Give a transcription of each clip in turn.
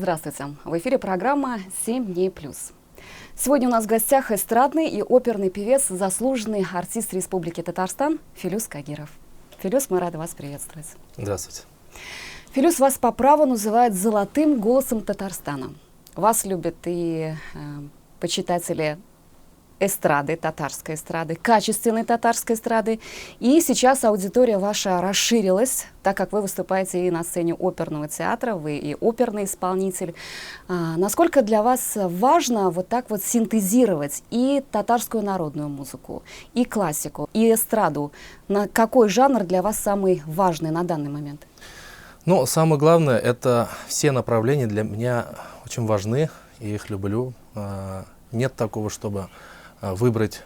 Здравствуйте. В эфире программа «7 дней плюс». Сегодня у нас в гостях эстрадный и оперный певец, заслуженный артист Республики Татарстан Филюс Кагиров. Филюс, мы рады вас приветствовать. Здравствуйте. Филюс, вас по праву называют золотым голосом Татарстана. Вас любят и почитатели эстрады, татарской эстрады, качественной татарской эстрады. И сейчас аудитория ваша расширилась, так как вы выступаете и на сцене оперного театра, вы и оперный исполнитель. Насколько для вас важно вот так вот синтезировать и татарскую народную музыку, и классику, и эстраду? На какой жанр для вас самый важный на данный момент? Ну, самое главное, это все направления для меня очень важны, и их люблю. Нет такого, чтобы выбрать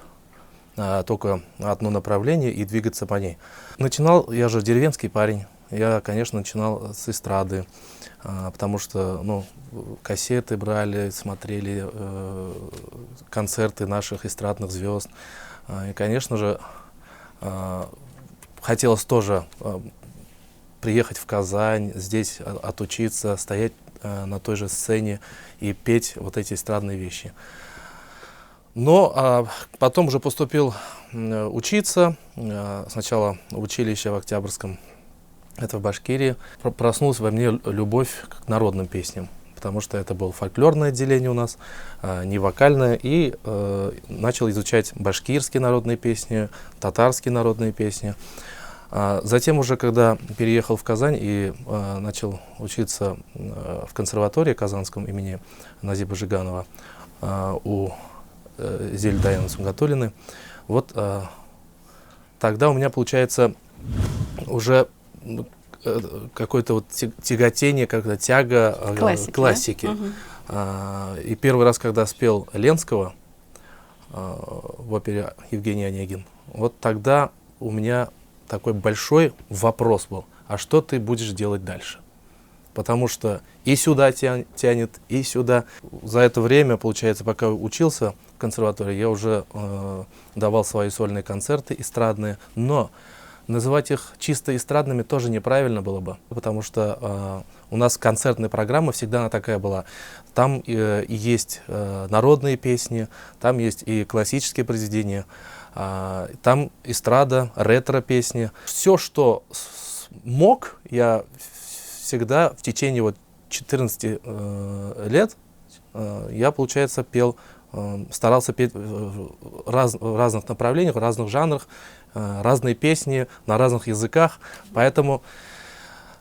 только одно направление и двигаться по ней. Начинал, я же деревенский парень, я, конечно, начинал с эстрады, потому что, ну, кассеты брали, смотрели концерты наших эстрадных звезд. И, конечно же, хотелось тоже приехать в Казань, здесь отучиться, стоять на той же сцене и петь вот эти эстрадные вещи. Но потом уже поступил учиться, сначала в училище в Октябрьском, это в Башкирии. Проснулась во мне любовь к народным песням, потому что это было фольклорное отделение у нас, не вокальное, и начал изучать башкирские народные песни, татарские народные песни. Затем уже, когда переехал в Казань и начал учиться в консерватории Казанском имени Назиба Жиганова у Зельдаяна Сунгатуллины, вот тогда у меня получается уже какое-то вот тяготение, когда тяга к классике. Да? И первый раз, когда спел Ленского в опере Евгений Онегин, вот тогда у меня такой большой вопрос был: а что ты будешь делать дальше? Потому что и сюда тянет, и сюда. За это время, получается, пока учился в консерватории, я уже давал свои сольные концерты эстрадные, но называть их чисто эстрадными тоже неправильно было бы, потому что у нас концертная программа всегда она такая была. Там и есть народные песни, там есть и классические произведения, там эстрада, ретро-песни. Все, что мог, я всегда в течение вот 14 лет я, получается, пел, старался петь в разных направлениях, в разных жанрах, разные песни на разных языках. Поэтому,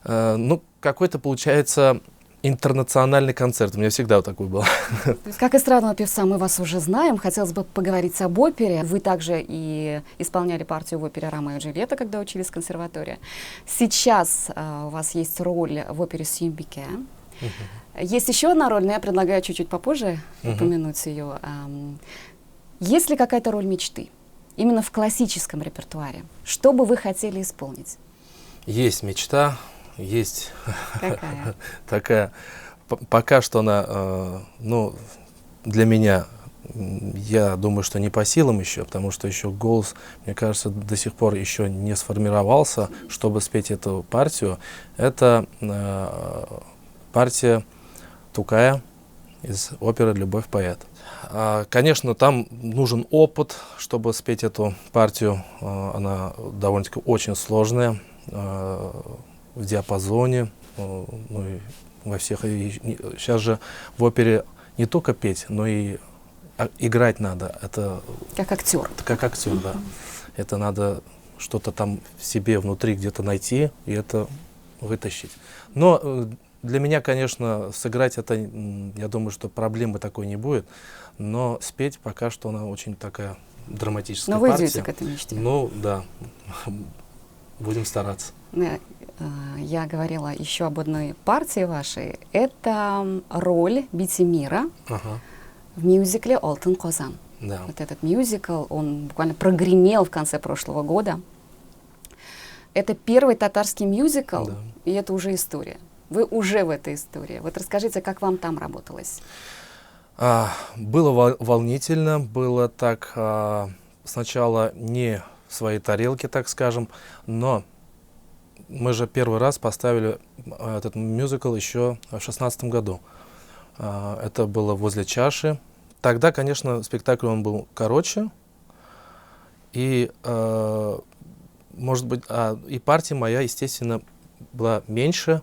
ну, какой-то, получается, интернациональный концерт. У меня всегда вот такой был. То есть, как эстрадного певца мы вас уже знаем. Хотелось бы поговорить об опере. Вы также и исполняли партию в опере «Ромео и Джульетта», когда учились в консерватории. Сейчас у вас есть роль в опере «Сюмбике». Есть еще одна роль, но я предлагаю чуть-чуть попозже упомянуть ее. Есть ли какая-то роль мечты? Именно в классическом репертуаре. Что бы вы хотели исполнить? Есть мечта. Есть Какая? такая, пока что она, ну, для меня, я думаю, что не по силам еще, потому что еще голос, мне кажется, до сих пор еще не сформировался, чтобы спеть эту партию. Это партия Тукая из оперы «Любовь поэт». Конечно, там нужен опыт, чтобы спеть эту партию. Она довольно-таки очень сложная, в диапазоне, ну, и во всех. Сейчас же в опере не только петь, но и играть надо. Это как актер. Как актер, да. Это надо что-то там в себе внутри где-то найти и это вытащить. Но для меня, конечно, сыграть это, я думаю, что проблемы такой не будет. Но спеть пока что она очень такая драматическая партия. Но вы идете к этой мечте. Ну, да. Будем стараться. Я говорила еще об одной партии вашей. Это роль Битимира в мюзикле «Алтын Козан». Да. Вот этот мюзикл, он буквально прогремел в конце прошлого года. Это первый татарский мюзикл, да. И это уже история. Вы уже в этой истории. Вот расскажите, как вам там работалось? Было волнительно, было так сначала не в своей тарелке, так скажем, но мы же первый раз поставили этот мюзикл еще в 2016 году. Это было возле чаши. Тогда, конечно, спектакль он был короче. И, может быть, и партия моя, естественно, была меньше.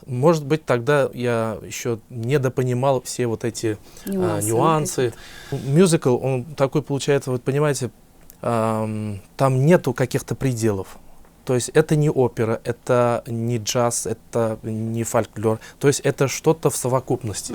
Может быть, тогда я еще недопонимал все вот эти нюансы. Мюзикл, он такой получается, вот понимаете, там нету каких-то пределов. То есть это не опера, это не джаз, это не фольклор. То есть это что-то в совокупности.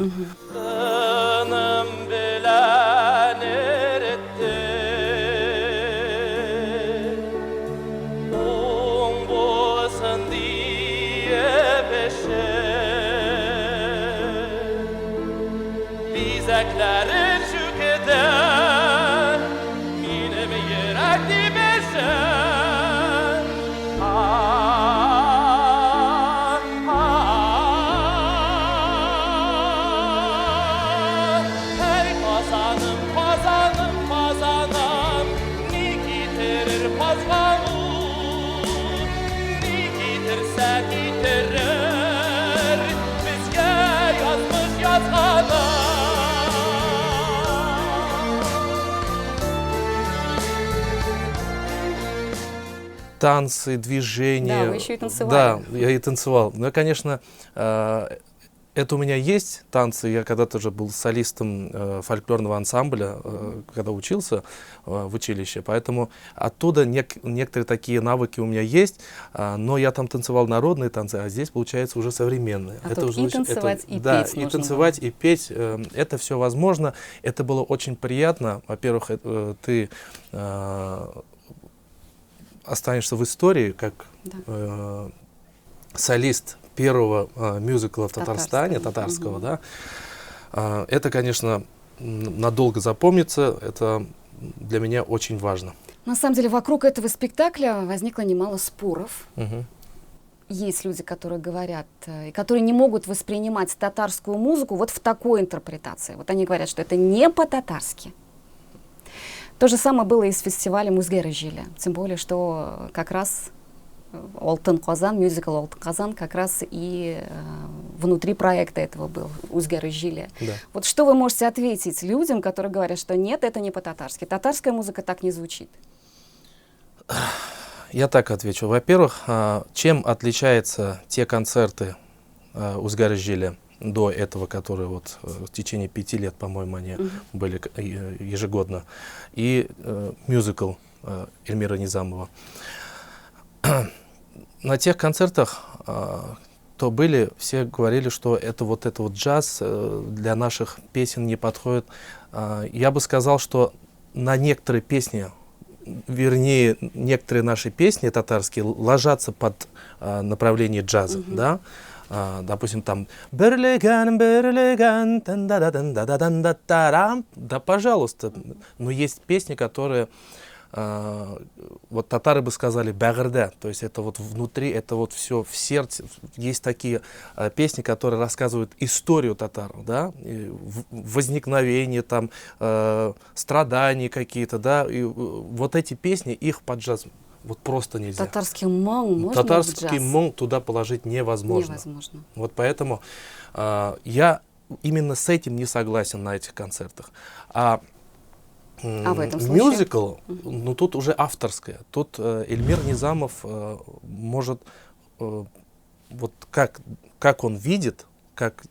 Танцы, движения. Да, вы еще и танцевали. Да, я и танцевал. Но, конечно, это у меня есть танцы. Я когда-то уже был солистом фольклорного ансамбля, когда учился в училище. Поэтому оттуда некоторые такие навыки у меня есть. Но я там танцевал народные танцы, а здесь, получается, уже современные. Это уже, и танцевать, и да, петь и танцевать, было. И петь. Это все возможно. Это было очень приятно. Во-первых, ты останешься в истории как солист первого мюзикла в Татарстане, татарского, да. Это, конечно, надолго запомнится, это для меня очень важно. На самом деле, вокруг этого спектакля возникло немало споров. Есть люди, которые говорят, и которые не могут воспринимать татарскую музыку вот в такой интерпретации. Вот они говорят, что это не по-татарски. То же самое было и с фестивалем «Узгережили». Тем более, что как раз «Алтын Казан», мюзикл «Алтын Казан» как раз и внутри проекта этого был «Узгережили». Да. Вот что вы можете ответить людям, которые говорят, что нет, это не по-татарски. Татарская музыка так не звучит. Я так отвечу. Во-первых, чем отличаются те концерты «Узгережили» до этого, которые вот в течение 5 лет, по-моему, они были ежегодно, и мюзикл Эльмира Низамова. На тех концертах, кто были, все говорили, что это вот джаз для наших песен не подходит. Я бы сказал, что на некоторые песни, вернее, некоторые наши песни татарские ложатся под направление джаза, да? Допустим, там «Берлиган, берлиган, да, пожалуйста. Но есть песни, которые вот татары бы сказали «бягырда», то есть это вот внутри, это вот все в сердце. Есть такие песни, которые рассказывают историю татар, да, возникновение там, страдания какие-то, да, и вот эти песни, их под джаз вот просто нельзя. Татарский мон можно Татарский мон туда положить невозможно. Вот поэтому я именно с этим не согласен на этих концертах. А в этом случае? Мюзикл, ну тут уже авторское. Тут Эльмир Низамов может, вот как он видит, как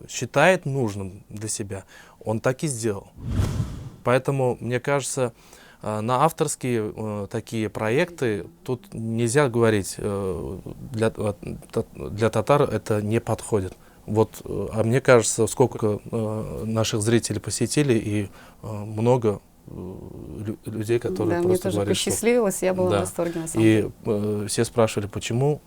считает нужным для себя, он так и сделал. Поэтому, мне кажется, на авторские такие проекты тут нельзя говорить, для татар это не подходит. Вот, а мне кажется, сколько наших зрителей посетили, и много людей, которые да, просто мне тоже говорят, посчастливилось, что... я была в восторге на самом деле. И все спрашивали, почему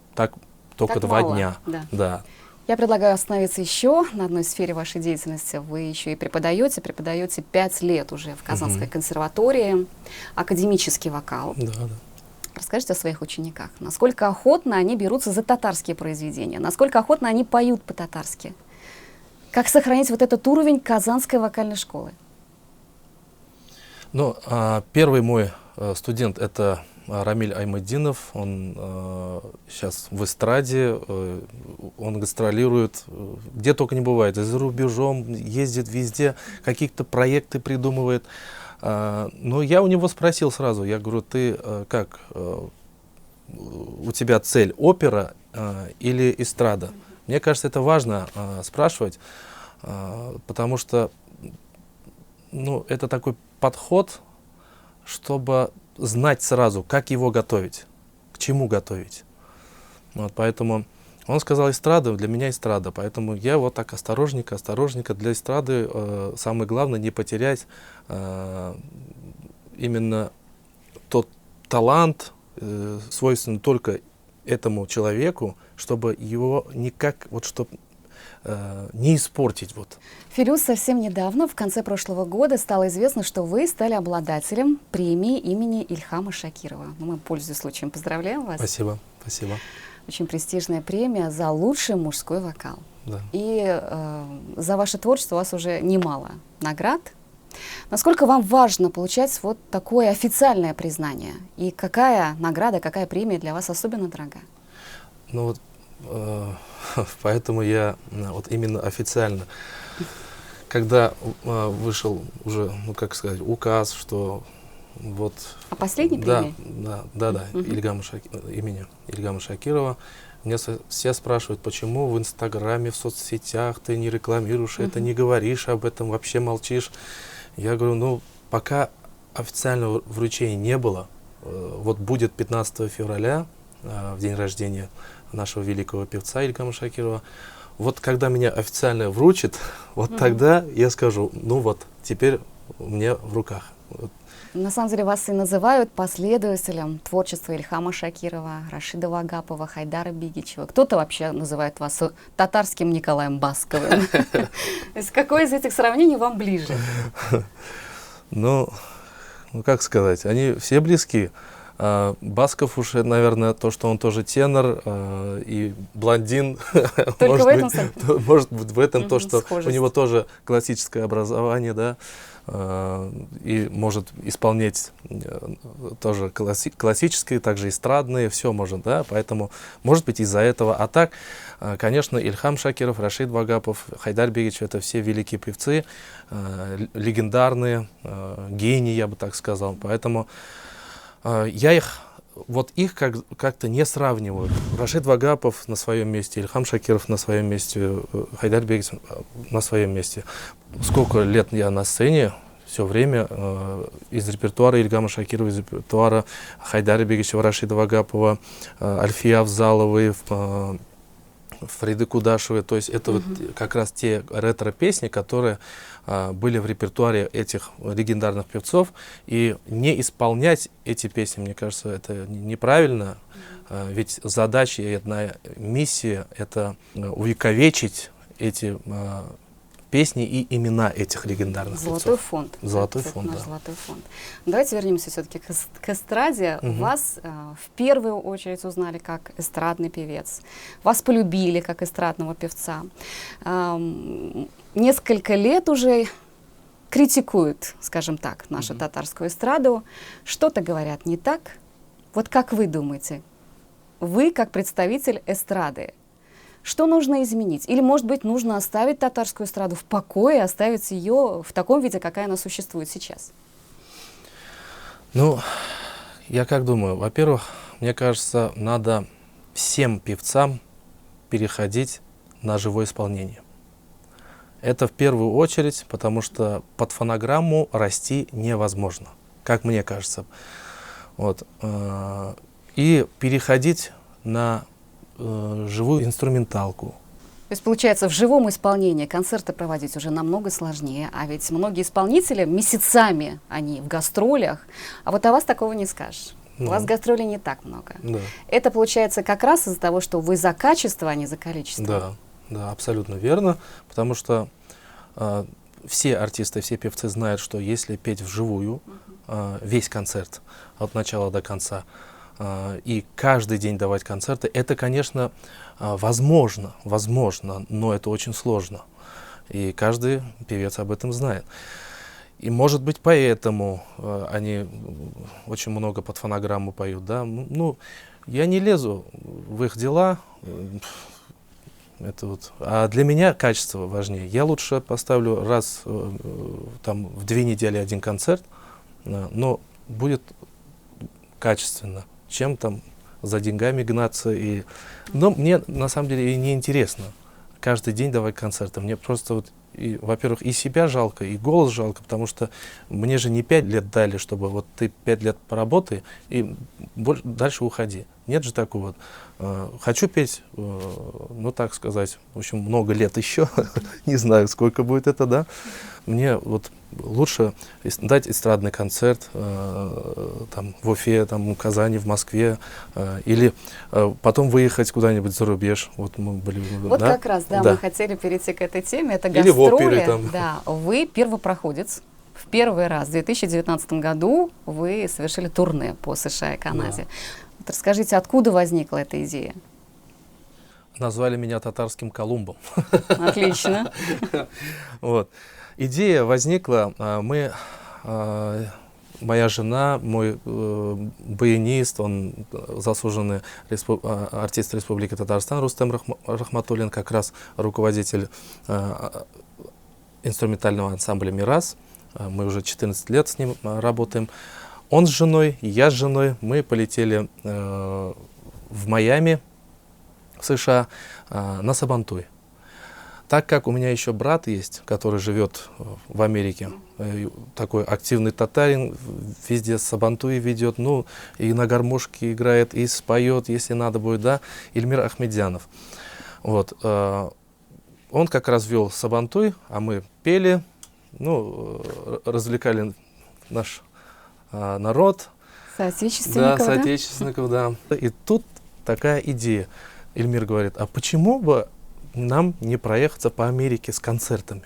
только 2 мало. дня. Да. Я предлагаю остановиться еще на одной сфере вашей деятельности. Вы еще и преподаете 5 лет уже в Казанской консерватории, академический вокал. Да. Расскажите о своих учениках. Насколько охотно они берутся за татарские произведения? Насколько охотно они поют по-татарски? Как сохранить вот этот уровень Казанской вокальной школы? Ну, первый мой студент — это Рамиль Аймеддинов, он сейчас в эстраде, он гастролирует, где только не бывает, и за рубежом, ездит везде, какие-то проекты придумывает. Но я у него спросил сразу, я говорю, ты как, у тебя цель опера или эстрада? Мне кажется, это важно спрашивать, потому что ну, это такой подход, чтобы знать сразу, как его готовить, к чему готовить. Вот, поэтому он сказал эстрада, для меня эстрада, поэтому я вот так осторожненько. Для эстрады самое главное не потерять именно тот талант, свойственный только этому человеку, чтобы его никак, вот, чтобы не испортить. Вот. Фирюз, совсем недавно, в конце прошлого года, стало известно, что вы стали обладателем премии имени Ильхама Шакирова. Ну, мы, пользуясь случаем, поздравляем вас. Спасибо, спасибо. Очень престижная премия за лучший мужской вокал. Да. И за ваше творчество у вас уже немало наград. Насколько вам важно получать вот такое официальное признание? И какая награда, какая премия для вас особенно дорога? Ну вот, поэтому я вот именно официально, когда вышел уже, ну как сказать, указ, что вот... А последней премии? Да, Угу. Имени Ильгама Шакирова. Меня все спрашивают, почему в Инстаграме, в соцсетях ты не рекламируешь это, не говоришь об этом, вообще молчишь. Я говорю, ну пока официального вручения не было, вот будет 15 февраля, в день рождения нашего великого певца Ильгама Шакирова. Вот когда меня официально вручат, вот тогда я скажу, ну вот, теперь у меня в руках. Вот. На самом деле вас и называют последователем творчества Ильхама Шакирова, Рашида Вагапова, Хайдара Бигичева. Кто-то вообще называет вас татарским Николаем Басковым. То есть какое из этих сравнений вам ближе? Ну, как сказать, они все близки. Басков уж, наверное, то, что он тоже тенор и блондин. Только может быть в этом то, что схожесть. У него тоже классическое образование, да, и может исполнять тоже классические, также эстрадные, все может, да, поэтому, может быть, из-за этого. А так, конечно, Ильхам Шакиров, Рашид Вагапов, Хайдар Бигичев — это все великие певцы, легендарные, гении, я бы так сказал, поэтому я их как-то не сравниваю. Рашид Вагапов на своем месте, Ильхам Шакиров на своем месте, Хайдар Бигичев на своем месте. Сколько лет я на сцене, все время из репертуара Ильгама Шакирова, из репертуара Хайдара Бигичева, Рашида Вагапова, Альфии Авзаловой, Фриды Кудашевой. То есть это вот как раз те ретро-песни, которые были в репертуаре этих легендарных певцов. И не исполнять эти песни, мне кажется, это неправильно. Ведь задача и одна миссия — это увековечить эти песни и имена этих легендарных Золотой певцов. фонд. Золотой фонд, да. Золотой фонд. Давайте вернемся все-таки к эстраде. Вас в первую очередь узнали как эстрадный певец. Вас полюбили как эстрадного певца. Несколько лет уже критикуют, скажем так, нашу татарскую эстраду. Что-то говорят не так. Вот как вы думаете, вы как представитель эстрады, что нужно изменить? Или, может быть, нужно оставить татарскую эстраду в покое, оставить ее в таком виде, какая она существует сейчас? Ну, я как думаю, во-первых, мне кажется, надо всем певцам переходить на живое исполнение. Это в первую очередь, потому что под фонограмму расти невозможно, как мне кажется. Вот. И переходить на живую инструменталку. То есть, получается, в живом исполнении концерты проводить уже намного сложнее, а ведь многие исполнители месяцами, они в гастролях, а вот о вас такого не скажешь. У вас гастролей не так много. Да. Это получается как раз из-за того, что вы за качество, а не за количество. Да, да, абсолютно верно, потому что все артисты, все певцы знают, что если петь вживую весь концерт от начала до конца, и каждый день давать концерты, это, конечно, возможно, но это очень сложно. И каждый певец об этом знает. И, может быть, поэтому они очень много под фонограмму поют, да. Ну, я не лезу в их дела, это вот. А для меня качество важнее. Я лучше поставлю раз там, в 2 недели один концерт, но будет качественно, чем там за деньгами гнаться. Но мне на самом деле и не интересно каждый день давать концерты. Мне просто вот, во-первых, и себя жалко, и голос жалко, потому что мне же не 5 лет дали, чтобы вот ты 5 лет поработай и дальше уходи. Нет же такого. Хочу петь, ну так сказать, в общем, много лет еще, не знаю, сколько будет это, да. Мне вот лучше дать эстрадный концерт там, в Уфе, там, в Казани, в Москве, или потом выехать куда-нибудь за рубеж. Вот мы были, вот да? как раз, да, Да. мы хотели перейти к этой теме. Это Или в гастроли. опере там. Да, вы первопроходец. В первый раз в 2019 году вы совершили турне по США и Канаде. Да. Вот расскажите, откуда возникла эта идея? Назвали меня татарским Колумбом. Отлично. Вот. Идея возникла, моя жена, мой баянист, он заслуженный артист Республики Татарстан Рустем Рахматуллин, как раз руководитель инструментального ансамбля «Мирас». Мы уже 14 лет с ним работаем. Он с женой, я с женой, мы полетели в Майами, в США, на Сабантуй. Так как у меня еще брат есть, который живет в Америке, такой активный татарин, везде Сабантуй ведет, ну, и на гармошке играет, и споет, если надо будет, да, Ильмир Ахмедзянов. Вот, он как раз вел Сабантуй, а мы пели, ну, развлекали наш народ. Соотечественников, да? Соотечественников, да. И тут такая идея. Ильмир говорит, а почему бы нам не проехаться по Америке с концертами?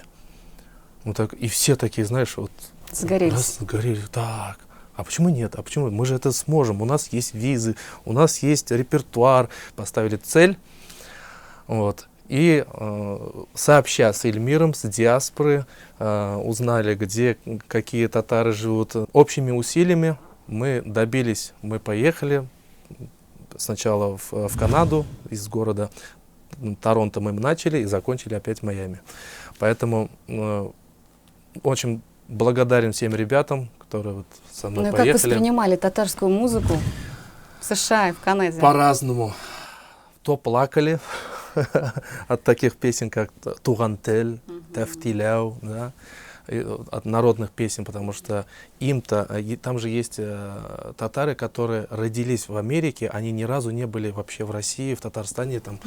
Вот так, и все такие, знаешь, вот... Загорелись. Загорелись. Так, а почему нет? А почему? Мы же это сможем. У нас есть визы, у нас есть репертуар. Поставили цель. Вот. И сообща с Ильмиром, с диаспоры, узнали, где какие татары живут. Общими усилиями мы добились, мы поехали сначала в Канаду из города Торонто мы начали и закончили опять в Майами. Поэтому очень благодарен всем ребятам, которые вот со мной поехали. Как воспринимали татарскую музыку в США и в Канаде? По-разному. То плакали от таких песен, как «Тугантель», «Тафтиляу», да, от народных песен, потому что им-то, там же есть татары, которые родились в Америке, они ни разу не были вообще в России, в Татарстане, там,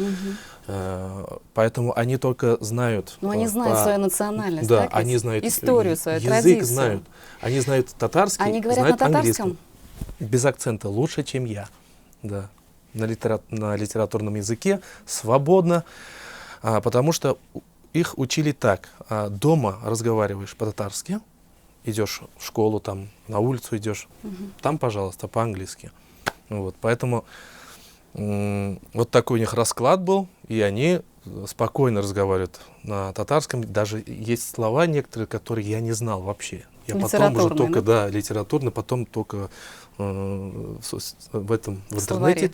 поэтому они только знают. Ну, они знают свою национальность, да, так они знают историю, свою язык традицию. Знают, они знают татарский, они говорят знают на английский. татарском? Без акцента, лучше, чем я, да, на литературном языке, свободно, потому что их учили так. Дома разговариваешь по-татарски, идешь в школу, там, на улицу идешь, там, пожалуйста, по-английски. Вот, поэтому вот такой у них расклад был, и они спокойно разговаривают на татарском. Даже есть слова некоторые, которые я не знал вообще. Я потом уже только, да, литературно, потом только в интернете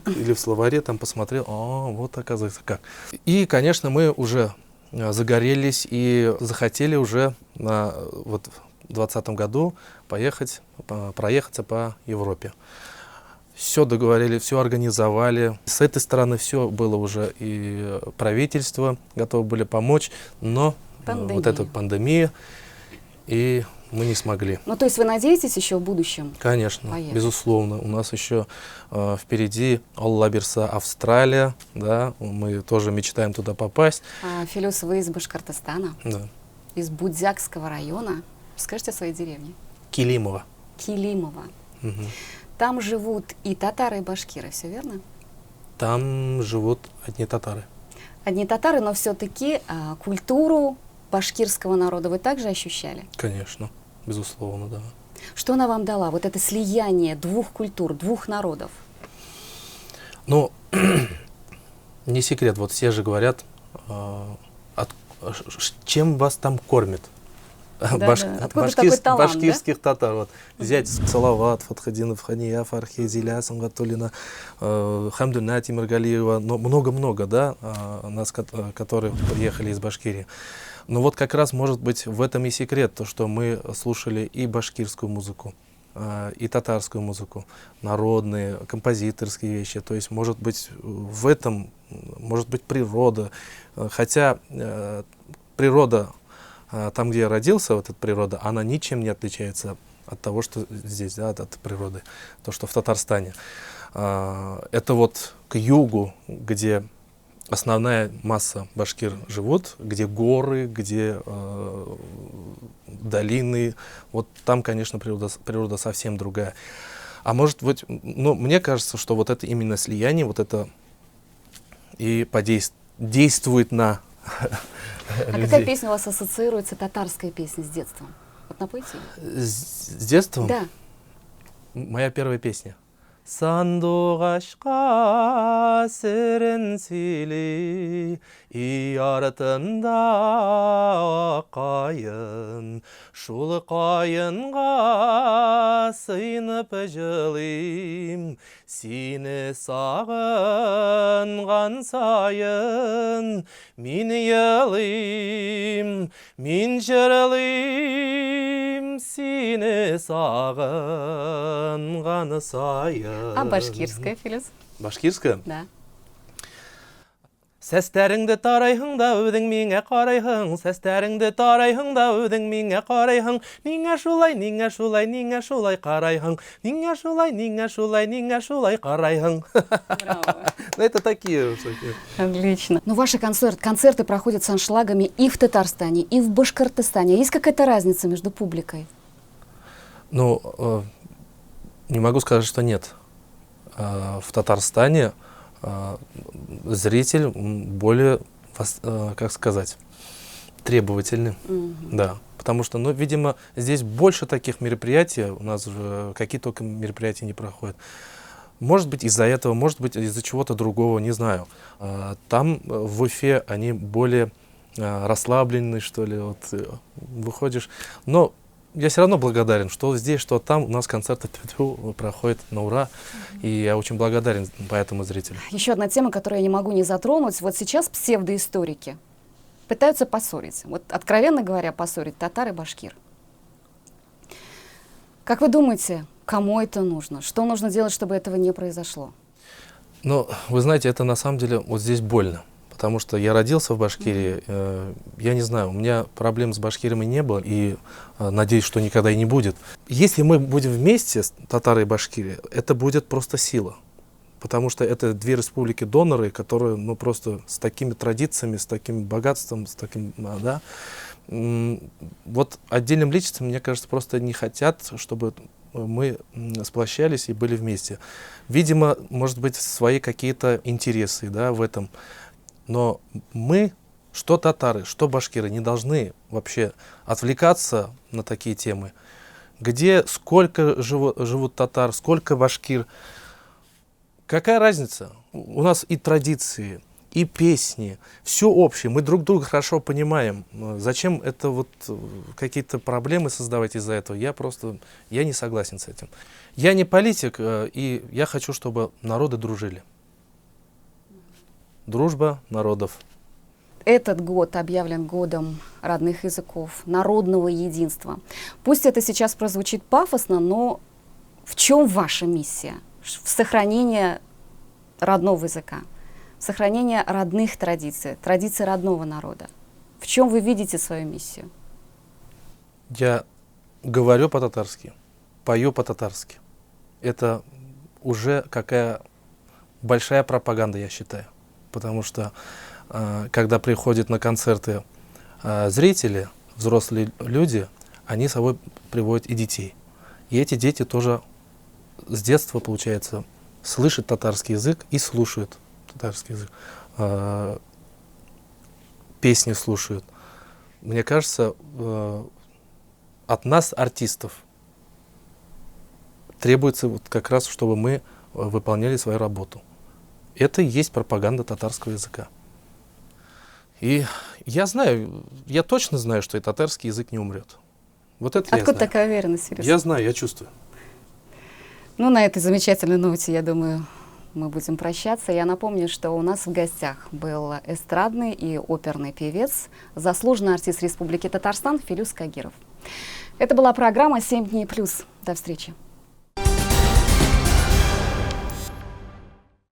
или в словаре там посмотрел, вот оказывается как. И, конечно, мы уже загорелись и захотели уже вот в 2020 году проехаться по Европе. Все договорили, все организовали. С этой стороны все было уже, и правительство готовы были помочь, но вот эта пандемия, и мы не смогли. Ну, то есть вы надеетесь еще в будущем? Конечно, поехать? Безусловно. У нас еще впереди Алла Бирса, Австралия, да, мы тоже мечтаем туда попасть. Филюс, вы из Башкортостана, да. Из Будзякского района. Скажите о своей деревне. Килимово. Килимово. Угу. Там живут и татары, и башкиры, все верно? Там живут одни татары. Одни татары, но все-таки культуру башкирского народа вы также ощущали? Конечно, безусловно, да. Что она вам дала, вот это слияние двух культур, двух народов? Ну, не секрет, вот все же говорят, чем вас там кормят? Да, да. Откуда такой талант, да? Башкирских татар. Вот. Взять Салават, Фатхадинов, Хания, Фархи, Зиля, Сангатулина, Хамдуна, Тимиргалиева, но много-много, да, нас, которые приехали из Башкирии. Но вот как раз, может быть, в этом и секрет, то, что мы слушали и башкирскую музыку, и татарскую музыку, народные, композиторские вещи. То есть, может быть, в этом, может быть, природа. Хотя природа, там, где я родился, вот эта природа, она ничем не отличается от того, что здесь, да, от природы, то, что в Татарстане. Это вот к югу, где основная масса башкир живут, где горы, где долины, вот там, конечно, природа совсем другая. А может быть, ну, мне кажется, что вот это именно слияние, вот это и действует на А людей. какая песня у вас ассоциируется, татарская песня, с детством? Вот напойте. С детством? Да. Моя первая песня. Сандуғашқа сірін сүйли, үй артында қайын, шулы қайынға сыйынып жылым, сені сағынған сайын, мен елым, мен жырлым, сені сағынған сайын. А башкирская, Филюс? Башкирская? Да. Сәстәріңді тарайһың да өдің меңе қарайһың, сәстәріңді тарайһың да өдің меңе қарайһың, неңе шулай, неңе шулай, неңе шулай қарайһың, неңе шулай, неңе шулай, неңе шулай қарайһың. Браво. Ну, это такие. Отлично. Но ваши концерты проходят с аншлагами и в Татарстане, и в Башкортостане. Есть какая-то разница между публикой? Ну, не могу сказать, что нет. В Татарстане зритель более, как сказать, требовательный. Да. Потому что, ну, видимо, здесь больше таких мероприятий, у нас же какие только мероприятия не проходят. Может быть, из-за этого, может быть, из-за чего-то другого, не знаю. Там, в Уфе, они более расслабленные, что ли, вот, выходишь. Но я все равно благодарен, что здесь, что там у нас концерты проходят на ура. И я очень благодарен поэтому зрителю. Еще одна тема, которую я не могу не затронуть. Вот сейчас псевдоисторики пытаются поссорить. Вот, откровенно говоря, поссорить татар и башкир. Как вы думаете, кому это нужно? Что нужно делать, чтобы этого не произошло? Ну, вы знаете, это на самом деле вот здесь больно. Потому что я родился в Башкирии, я не знаю, у меня проблем с башкирами не было, и надеюсь, что никогда и не будет. Если мы будем вместе, татары и башкирии, это будет просто сила. Потому что это две республики-доноры, которые, ну, просто с такими традициями, с таким богатством, с таким, да. Вот отдельным личностям, мне кажется, просто не хотят, чтобы мы сплощались и были вместе. Видимо, может быть, свои какие-то интересы, да, в этом. Но мы, что татары, что башкиры, не должны вообще отвлекаться на такие темы. Где, сколько живут татар, сколько башкир. Какая разница? У нас и традиции, и песни, все общее. Мы друг друга хорошо понимаем. Зачем это вот какие-то проблемы создавать из-за этого? Я не согласен с этим. Я не политик, и я хочу, чтобы народы дружили. Дружба народов. Этот год объявлен годом родных языков, народного единства. Пусть это сейчас прозвучит пафосно, но в чем ваша миссия? В сохранении родного языка, в сохранении родных традиций, традиций родного народа. В чем вы видите свою миссию? Я говорю по-татарски, пою по-татарски. Это уже какая большая пропаганда, я считаю. Потому что, когда приходят на концерты зрители, взрослые люди, они с собой приводят и детей. И эти дети тоже с детства, получается, слышат татарский язык и слушают татарский язык. Песни слушают. Мне кажется, от нас, артистов, требуется вот как раз, чтобы мы выполняли свою работу. Это и есть пропаганда татарского языка. И я точно знаю, что и татарский язык не умрет. Вот это я Откуда знаю. такая уверенность, Филюс? Я знаю, я чувствую. Ну, на этой замечательной ноте, я думаю, мы будем прощаться. Я напомню, что у нас в гостях был эстрадный и оперный певец, заслуженный артист Республики Татарстан Филюс Кагиров. Это была программа «7 дней плюс». До встречи.